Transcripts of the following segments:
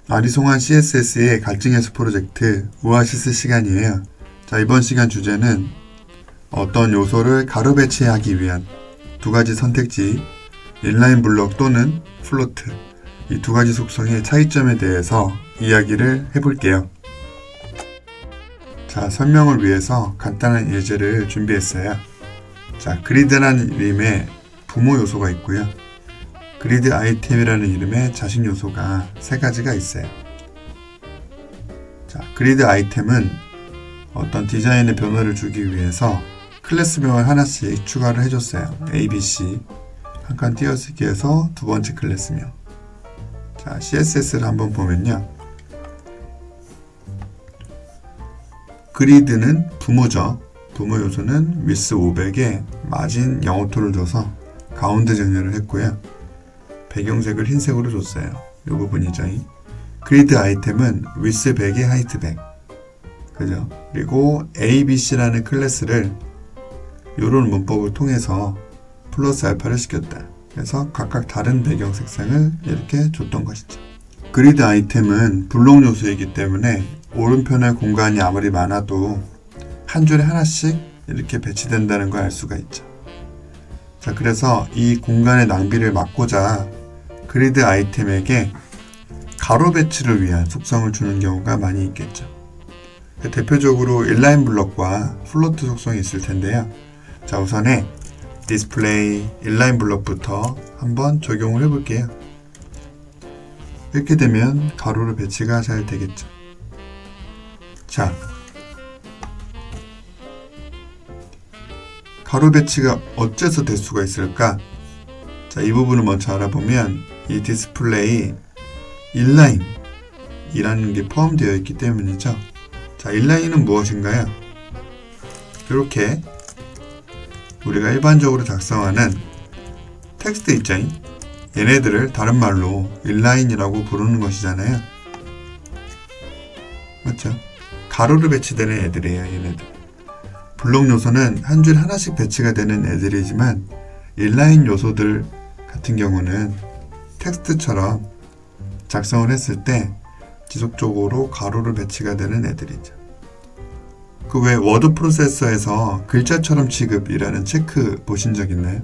아리송한 CSS의 갈증 해소 프로젝트 오아시스 시간이에요. 자, 이번 시간 주제는 어떤 요소를 가로 배치하기 위한 두 가지 선택지, 인라인 블록 또는 플로트, 이 두 가지 속성의 차이점에 대해서 이야기를 해볼게요. 자, 설명을 위해서 간단한 예제를 준비했어요. 자, 그리드라는 이름의 부모 요소가 있고요. 그리드 아이템이라는 이름의 자식 요소가 세 가지가 있어요. 자, 그리드 아이템은 어떤 디자인의 변화를 주기 위해서 클래스명을 하나씩 추가를 해줬어요. A, B, C 한 칸 띄어쓰기에서 두 번째 클래스명. 자, CSS를 한번 보면요. 그리드는 부모죠. 부모 요소는 width 500에 마진 영어토를 줘서 가운데 정렬을 했고요. 배경색을 흰색으로 줬어요. 이 부분이죠. 그리드 아이템은 width 100에 height 100. 그죠? 그리고 ABC라는 클래스를 이런 문법을 통해서 플러스 알파를 시켰다. 그래서 각각 다른 배경 색상을 이렇게 줬던 것이죠. 그리드 아이템은 블록 요소이기 때문에 오른편의 공간이 아무리 많아도 한 줄에 하나씩 이렇게 배치된다는 걸 알 수가 있죠. 자, 그래서 이 공간의 낭비를 막고자 그리드 아이템에게 가로 배치를 위한 속성을 주는 경우가 많이 있겠죠. 대표적으로 인라인 블럭과 플로트 속성이 있을 텐데요. 자, 우선에 디스플레이 인라인 블럭부터 한번 적용을 해볼게요. 이렇게 되면 가로로 배치가 잘 되겠죠. 자, 가로 배치가 어째서 될 수가 있을까? 자, 이 부분을 먼저 알아보면 이 디스플레이 인라인이라는 게 포함되어 있기 때문이죠. 자, 인라인은 무엇인가요? 이렇게 우리가 일반적으로 작성하는 텍스트 있죠? 얘네들을 다른 말로 인라인이라고 부르는 것이잖아요. 맞죠? 가로로 배치되는 애들이에요, 얘네들. 블록 요소는 한 줄 하나씩 배치가 되는 애들이지만 인라인 요소들 같은 경우는 텍스트처럼 작성을 했을 때 지속적으로 가로로 배치가 되는 애들이죠. 그 외 워드 프로세서에서 글자처럼 취급이라는 체크 보신 적 있나요?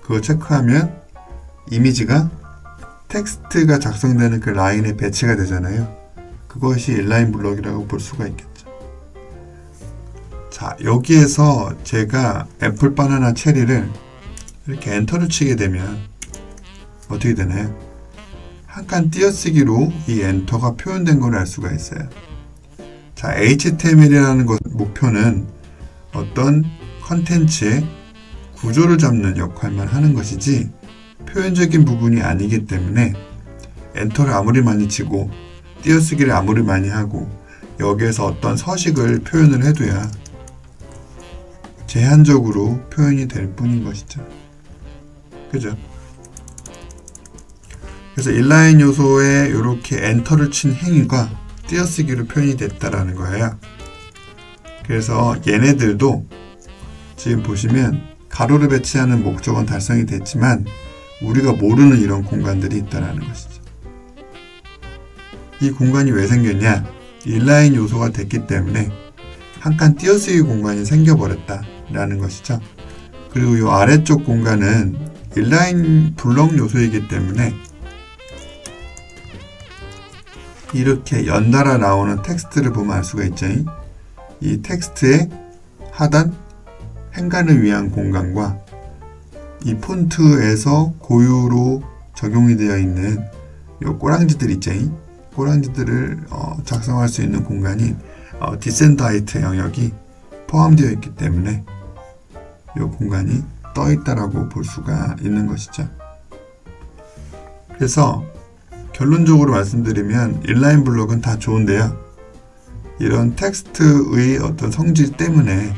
그거 체크하면 이미지가 텍스트가 작성되는 그 라인에 배치가 되잖아요. 그것이 인라인 블록이라고 볼 수가 있겠죠. 자, 여기에서 제가 애플, 바나나, 체리를 이렇게 엔터를 치게 되면 어떻게 되나요? 한 칸 띄어쓰기로 이 엔터가 표현된 걸 알 수가 있어요. 자, HTML이라는 목표는 어떤 컨텐츠의 구조를 잡는 역할만 하는 것이지 표현적인 부분이 아니기 때문에 엔터를 아무리 많이 치고 띄어쓰기를 아무리 많이 하고 여기에서 어떤 서식을 표현을 해둬야 제한적으로 표현이 될 뿐인 것이죠. 그죠? 그래서 인라인 요소에 이렇게 엔터를 친 행위가 띄어쓰기로 표현이 됐다라는 거예요. 그래서 얘네들도 지금 보시면 가로를 배치하는 목적은 달성이 됐지만 우리가 모르는 이런 공간들이 있다는 것이죠. 이 공간이 왜 생겼냐? 인라인 요소가 됐기 때문에 한 칸 띄어쓰기 공간이 생겨버렸다라는 것이죠. 그리고 이 아래쪽 공간은 인라인 블록 요소이기 때문에 이렇게 연달아 나오는 텍스트를 보면 알 수가 있죠. 이 텍스트의 하단 행간을 위한 공간과 이 폰트에서 고유로 적용이 되어 있는 이 꼬랑지들 있죠. 꼬랑지들을 작성할 수 있는 공간인 디센트 하이트 영역이 포함되어 있기 때문에 이 공간이 떠 있다라고 볼 수가 있는 것이죠. 그래서 결론적으로 말씀드리면 인라인 블록은 다 좋은데요. 이런 텍스트의 어떤 성질 때문에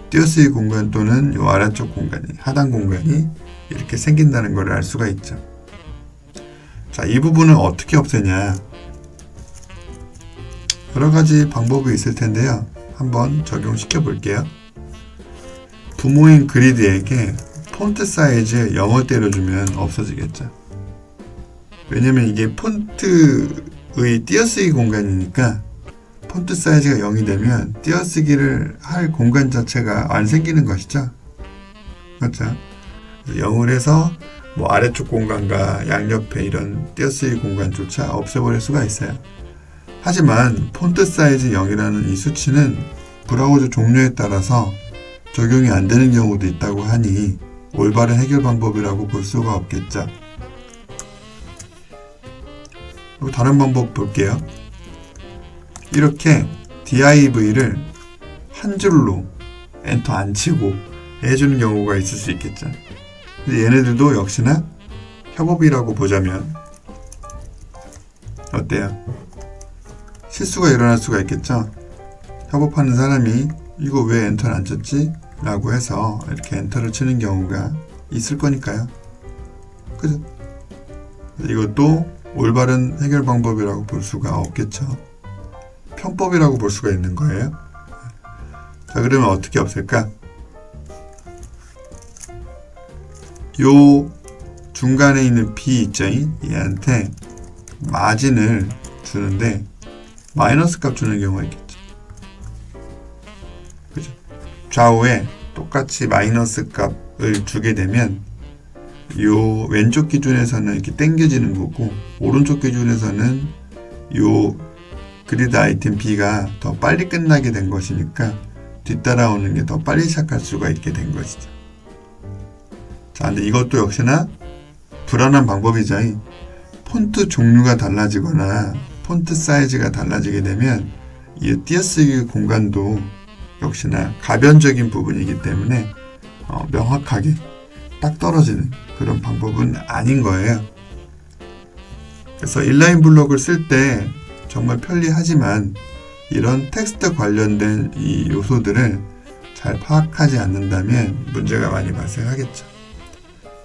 띄어쓰기 공간 또는 이 아래쪽 공간이, 하단 공간이 이렇게 생긴다는 걸 알 수가 있죠. 자, 이 부분을 어떻게 없애냐? 여러 가지 방법이 있을 텐데요. 한번 적용시켜 볼게요. 부모인 그리드에게 폰트 사이즈에 0을 때려주면 없어지겠죠. 왜냐면 이게 폰트의 띄어쓰기 공간이니까 폰트 사이즈가 0이 되면 띄어쓰기를 할 공간 자체가 안 생기는 것이죠. 맞죠? 0을 해서 뭐 아래쪽 공간과 양옆에 이런 띄어쓰기 공간조차 없애버릴 수가 있어요. 하지만 폰트 사이즈 0이라는 이 수치는 브라우저 종류에 따라서 적용이 안 되는 경우도 있다고 하니 올바른 해결 방법이라고 볼 수가 없겠죠. 그리고 다른 방법 볼게요. 이렇게 div를 한 줄로 엔터 안 치고 해주는 경우가 있을 수 있겠죠. 근데 얘네들도 역시나 협업이라고 보자면 어때요? 실수가 일어날 수가 있겠죠. 협업하는 사람이 이거 왜 엔터를 안 쳤지? 라고 해서 이렇게 엔터를 치는 경우가 있을 거니까요. 그죠? 이것도 올바른 해결 방법이라고 볼 수가 없겠죠. 편법이라고 볼 수가 있는 거예요. 자, 그러면 어떻게 없앨까? 요 중간에 있는 B 있죠? 얘한테 마진을 주는데 마이너스 값 주는 경우가 있겠죠. 그죠? 좌우에 똑같이 마이너스 값을 주게 되면 요 왼쪽 기준에서는 이렇게 당겨지는 거고 오른쪽 기준에서는 요 그리드 아이템 B가 더 빨리 끝나게 된 것이니까 뒤따라오는 게 더 빨리 시작할 수가 있게 된 것이죠. 자, 근데 이것도 역시나 불안한 방법이죠. 폰트 종류가 달라지거나 폰트 사이즈가 달라지게 되면 이 띄어쓰기 공간도 역시나 가변적인 부분이기 때문에 명확하게 딱 떨어지는 그런 방법은 아닌 거예요. 그래서 인라인 블록을 쓸 때 정말 편리하지만 이런 텍스트 관련된 이 요소들을 잘 파악하지 않는다면 문제가 많이 발생하겠죠.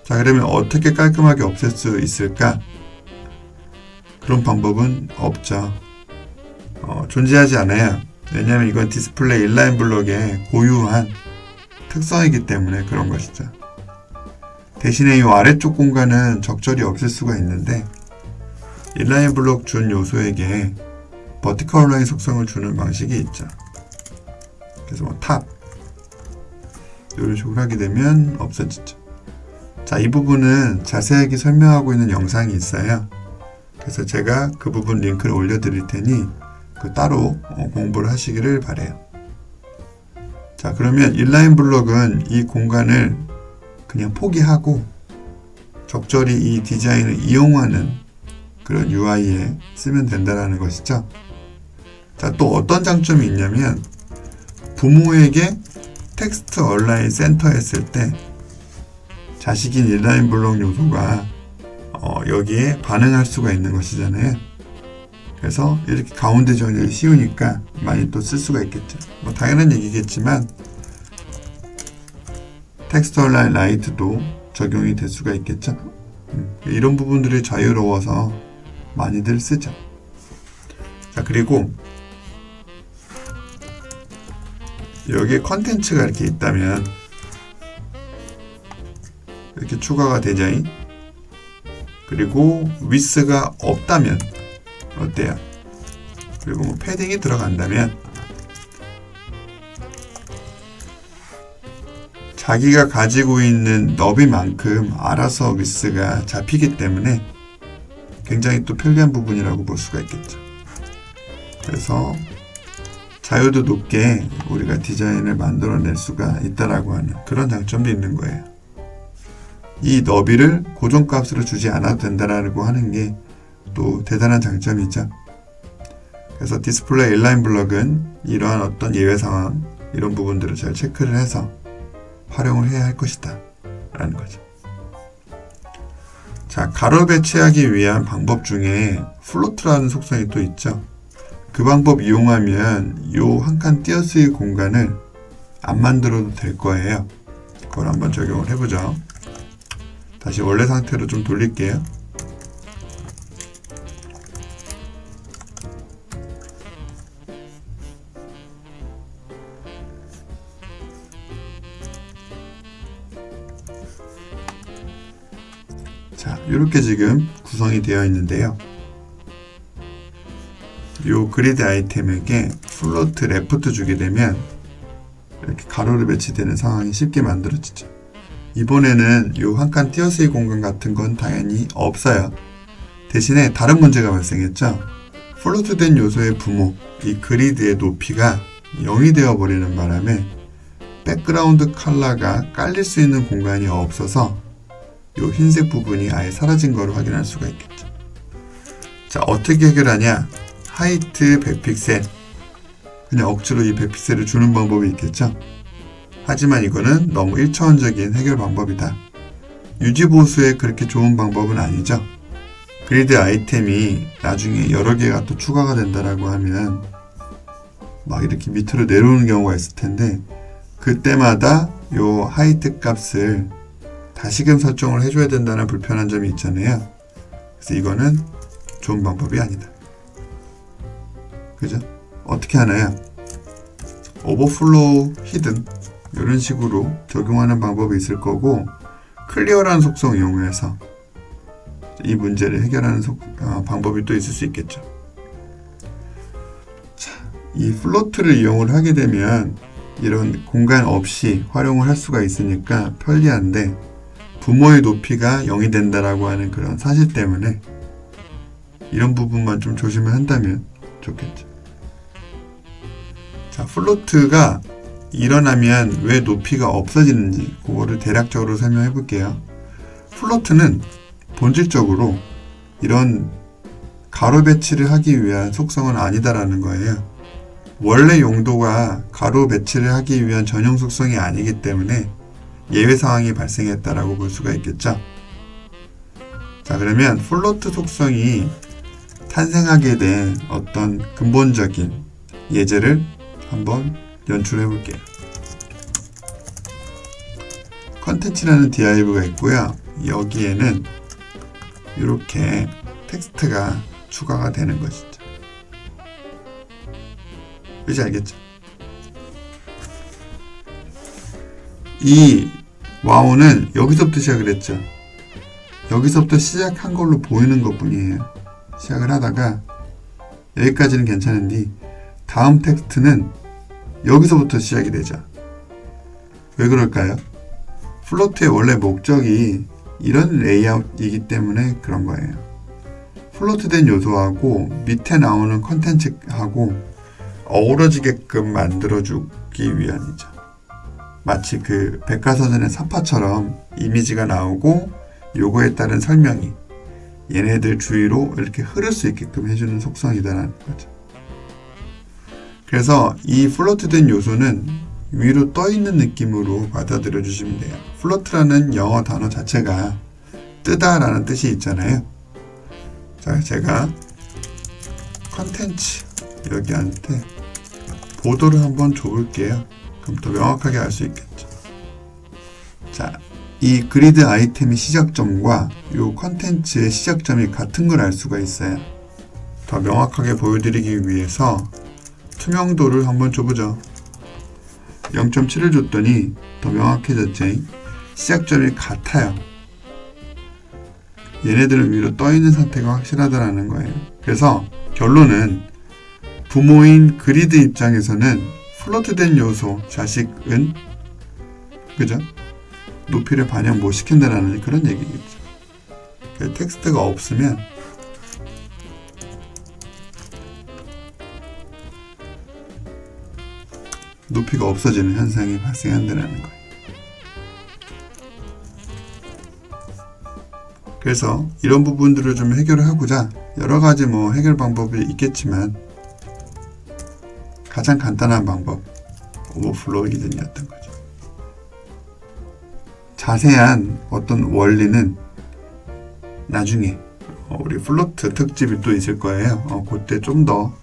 자, 그러면 어떻게 깔끔하게 없앨 수 있을까? 그런 방법은 없죠. 존재하지 않아요. 왜냐하면 이건 디스플레이 인라인 블록의 고유한 특성이기 때문에 그런 것이죠. 대신에 이 아래쪽 공간은 적절히 없앨 수가 있는데 인라인 블록 준 요소에게 버티컬 라인 속성을 주는 방식이 있죠. 그래서 뭐 탑 이런 식으로 하게 되면 없어지죠. 자, 이 부분은 자세하게 설명하고 있는 영상이 있어요. 그래서 제가 그 부분 링크를 올려드릴 테니 그 따로 공부를 하시기를 바래요. 자, 그러면 인라인 블록은 이 공간을 그냥 포기하고 적절히 이 디자인을 이용하는 그런 UI에 쓰면 된다는 것이죠. 자, 또 어떤 장점이 있냐면 부모에게 텍스트 얼라인 센터 했을 때 자식인 인라인 블록 요소가 여기에 반응할 수가 있는 것이잖아요. 그래서 이렇게 가운데 정리를 씌우니까 많이 또 쓸 수가 있겠죠. 뭐 당연한 얘기겠지만 텍스트 얼라인 라이트도 적용이 될 수가 있겠죠. 이런 부분들이 자유로워서 많이들 쓰죠. 자, 그리고 여기에 컨텐츠가 이렇게 있다면 이렇게 추가가 되죠. 그리고 위스가 없다면 어때요? 그리고 뭐 패딩이 들어간다면 자기가 가지고 있는 너비만큼 알아서 위스가 잡히기 때문에 굉장히 또 편리한 부분이라고 볼 수가 있겠죠. 그래서 자유도 높게 우리가 디자인을 만들어낼 수가 있다라고 하는 그런 장점도 있는 거예요. 이 너비를 고정값으로 주지 않아도 된다라고 하는 게 또 대단한 장점이죠. 그래서 디스플레이 인라인 블록은 이러한 어떤 예외 상황, 이런 부분들을 잘 체크를 해서 활용을 해야 할 것이다 라는 거죠. 자, 가로 배치하기 위한 방법 중에 플로트라는 속성이 또 있죠. 그 방법 이용하면 요 한 칸 띄어쓰기 공간을 안 만들어도 될 거예요. 그걸 한번 적용을 해보죠. 다시 원래 상태로 좀 돌릴게요. 자, 이렇게 지금 구성이 되어 있는데요. 요 그리드 아이템에게 플로트 레프트 주게 되면 이렇게 가로로 배치되는 상황이 쉽게 만들어지죠. 이번에는 요 한 칸 띄어쓰기 공간 같은 건 당연히 없어요. 대신에 다른 문제가 발생했죠. 플로트된 요소의 부모, 이 그리드의 높이가 0이 되어버리는 바람에 백그라운드 컬러가 깔릴 수 있는 공간이 없어서 요 흰색 부분이 아예 사라진 거를 확인할 수가 있겠죠. 자, 어떻게 해결하냐? 하이트 100픽셀, 그냥 억지로 이 100픽셀을 주는 방법이 있겠죠. 하지만 이거는 너무 1차원적인 해결 방법이다. 유지보수에 그렇게 좋은 방법은 아니죠. 그리드 아이템이 나중에 여러 개가 또 추가가 된다라고 하면 막 이렇게 밑으로 내려오는 경우가 있을 텐데, 그때마다 요 하이트 값을 다시금 설정을 해줘야 된다는 불편한 점이 있잖아요. 그래서 이거는 좋은 방법이 아니다. 그죠? 어떻게 하나요? 오버플로우 히든 이런 식으로 적용하는 방법이 있을 거고, 클리어라는 속성을 이용해서 이 문제를 해결하는 방법이 또 있을 수 있겠죠. 자, 이 플로트를 이용을 하게 되면 이런 공간 없이 활용을 할 수가 있으니까 편리한데, 부모의 높이가 0이 된다라고 하는 그런 사실 때문에 이런 부분만 좀 조심을 한다면 좋겠죠. 자, 플로트가 일어나면 왜 높이가 없어지는지 그거를 대략적으로 설명해 볼게요. 플로트는 본질적으로 이런 가로 배치를 하기 위한 속성은 아니다라는 거예요. 원래 용도가 가로 배치를 하기 위한 전용 속성이 아니기 때문에 예외 상황이 발생했다라고 볼 수가 있겠죠. 자, 그러면 플로트 속성이 탄생하게 된 어떤 근본적인 예제를 한번 연출해 볼게요. 컨텐츠라는 div가 있고요. 여기에는 이렇게 텍스트가 추가가 되는 것이죠. 그지 알겠죠? 이 와우는 여기서부터 시작을 했죠. 여기서부터 시작한 걸로 보이는 것 뿐이에요. 시작을 하다가 여기까지는 괜찮은데 다음 텍스트는 여기서부터 시작이 되죠. 왜 그럴까요? 플로트의 원래 목적이 이런 레이아웃이기 때문에 그런 거예요. 플로트된 요소하고 밑에 나오는 컨텐츠하고 어우러지게끔 만들어주기 위함이죠. 마치 그 백과사전의 사파처럼 이미지가 나오고 요거에 따른 설명이 얘네들 주위로 이렇게 흐를 수 있게끔 해주는 속성이다라는 거죠. 그래서 이 플로트된 요소는 위로 떠있는 느낌으로 받아들여 주시면 돼요. 플로트라는 영어 단어 자체가 뜨다라는 뜻이 있잖아요. 자, 제가 컨텐츠 여기한테 보도를 한번 줘볼게요. 그럼 더 명확하게 알 수 있겠죠. 자, 이 그리드 아이템의 시작점과 이 컨텐츠의 시작점이 같은 걸 알 수가 있어요. 더 명확하게 보여드리기 위해서 투명도를 한번 줘보죠. 0.7을 줬더니 더 명확해졌지. 시작점이 같아요. 얘네들은 위로 떠있는 상태가 확실하다라는 거예요. 그래서 결론은 부모인 그리드 입장에서는 플로트된 요소 자식은 그죠? 높이를 반영 못 시킨다라는 그런 얘기겠죠. 텍스트가 없으면 높이가 없어지는 현상이 발생한다는 거예요. 그래서 이런 부분들을 좀 해결을 하고자 여러 가지 해결 방법이 있겠지만 가장 간단한 방법 오버플로우 히든이었던 거죠. 자세한 어떤 원리는 나중에 우리 플로트 특집이 또 있을 거예요. 그때 좀 더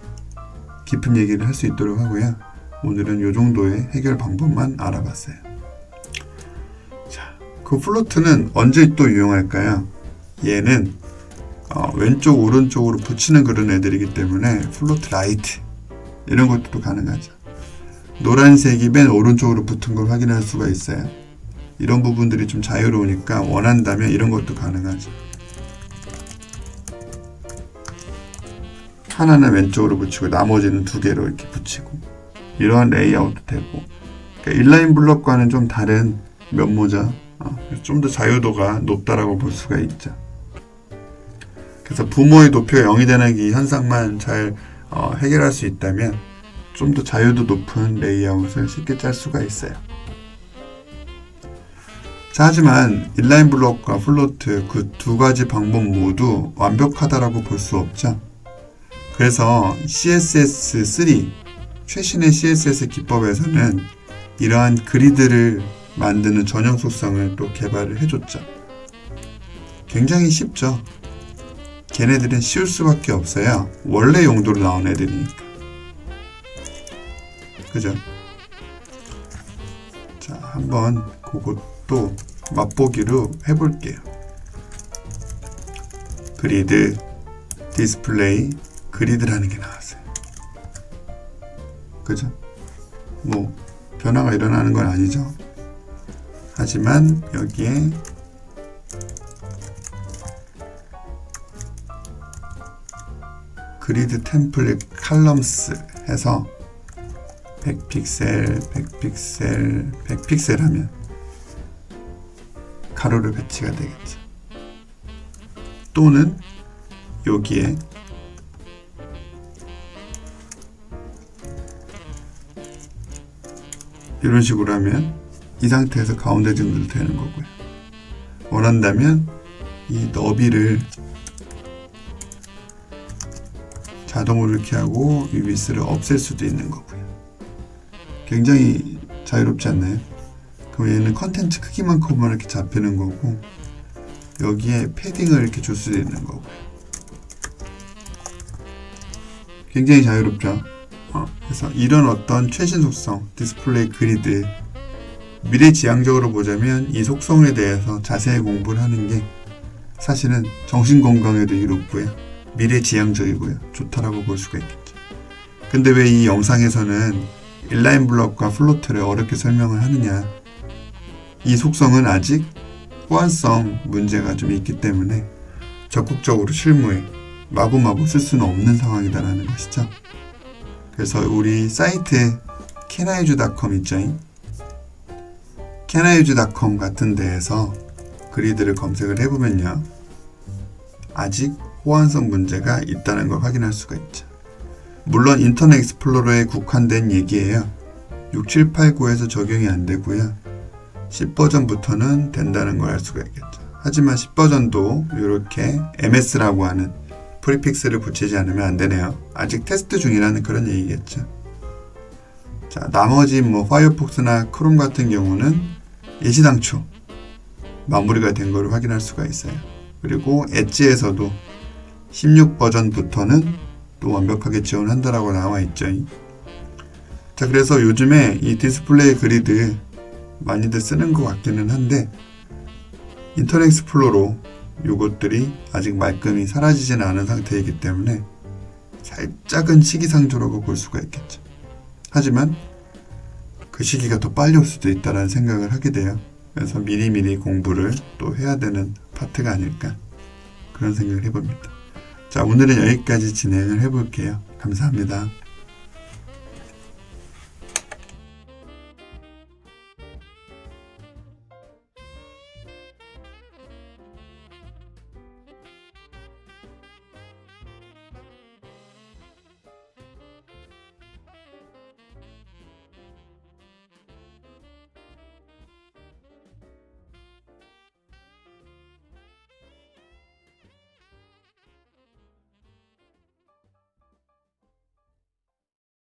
깊은 얘기를 할 수 있도록 하고요. 오늘은 이 정도의 해결 방법만 알아봤어요. 자, 그 플로트는 언제 또 유용할까요? 얘는 왼쪽 오른쪽으로 붙이는 그런 애들이기 때문에 플로트 라이트 이런 것도 가능하죠. 노란색이 맨 오른쪽으로 붙은 걸 확인할 수가 있어요. 이런 부분들이 좀 자유로우니까 원한다면 이런 것도 가능하죠. 하나는 왼쪽으로 붙이고 나머지는 두 개로 이렇게 붙이고 이러한 레이아웃도 되고, 그러니까 인라인 블록과는 좀 다른 면모죠. 좀 더 자유도가 높다라고 볼 수가 있죠. 그래서 부모의 높이가 0이 되는 이 현상만 잘 해결할 수 있다면 좀 더 자유도 높은 레이아웃을 쉽게 짤 수가 있어요. 자, 하지만 인라인 블록과 플로트 그 두 가지 방법 모두 완벽하다라고 볼 수 없죠. 그래서 CSS3 최신의 CSS 기법에서는 이러한 그리드를 만드는 전용 속성을 또 개발을 해줬죠. 굉장히 쉽죠. 걔네들은 쉬울 수밖에 없어요. 원래 용도로 나온 애들이니까. 그죠? 자, 한번 그것도 맛보기로 해볼게요. 그리드, 디스플레이, 그리드라는 게 나왔어요. 그죠? 뭐 변화가 일어나는 건 아니죠. 하지만 여기에 그리드 템플릿 칼럼스 해서 100픽셀, 100픽셀, 100픽셀 하면 가로로 배치가 되겠죠. 또는 여기에 이런 식으로 하면 이 상태에서 가운데 정도 되는 거고요. 원한다면 이 너비를 자동으로 이렇게 하고 이 위스를 없앨 수도 있는 거고요. 굉장히 자유롭지 않나요? 그럼 얘는 컨텐츠 크기만큼만 이렇게 잡히는 거고, 여기에 패딩을 이렇게 줄 수도 있는 거고요. 굉장히 자유롭죠? 그래서 이런 어떤 최신 속성, 디스플레이 그리드, 미래지향적으로 보자면 이 속성에 대해서 자세히 공부를 하는 게 사실은 정신건강에도 이롭고요, 미래지향적이고요, 좋다라고 볼 수가 있겠죠. 근데 왜 이 영상에서는 인라인 블록과 플로트를 어렵게 설명을 하느냐? 이 속성은 아직 호환성 문제가 좀 있기 때문에 적극적으로 실무에 마구마구 쓸 수는 없는 상황이다라는 것이죠. 그래서 우리 사이트 canIuse.com 있죠? canIuse.com 같은 데에서 그리드를 검색을 해보면요, 아직 호환성 문제가 있다는 걸 확인할 수가 있죠. 물론 인터넷 익스플로러에 국한된 얘기예요. 6, 7, 8, 9에서 적용이 안 되고요, 10버전부터는 된다는 걸 알 수가 있겠죠. 하지만 10버전도 이렇게 MS라고 하는 프리픽스를 붙이지 않으면 안 되네요. 아직 테스트 중이라는 그런 얘기겠죠. 자, 나머지 뭐 파이어폭스나 크롬 같은 경우는 예시당초 마무리가 된 걸 확인할 수가 있어요. 그리고 엣지에서도 16버전부터는 또 완벽하게 지원한다라고 나와 있죠. 자, 그래서 요즘에 이 디스플레이 그리드 많이들 쓰는 것 같기는 한데, 인터넷 익스플로러 요것들이 아직 말끔히 사라지지는 않은 상태이기 때문에 살짝은 시기상조라고 볼 수가 있겠죠. 하지만 그 시기가 더 빨리 올 수도 있다는 생각을 하게 돼요. 그래서 미리미리 공부를 또 해야 되는 파트가 아닐까, 그런 생각을 해봅니다. 자, 오늘은 여기까지 진행을 해볼게요. 감사합니다.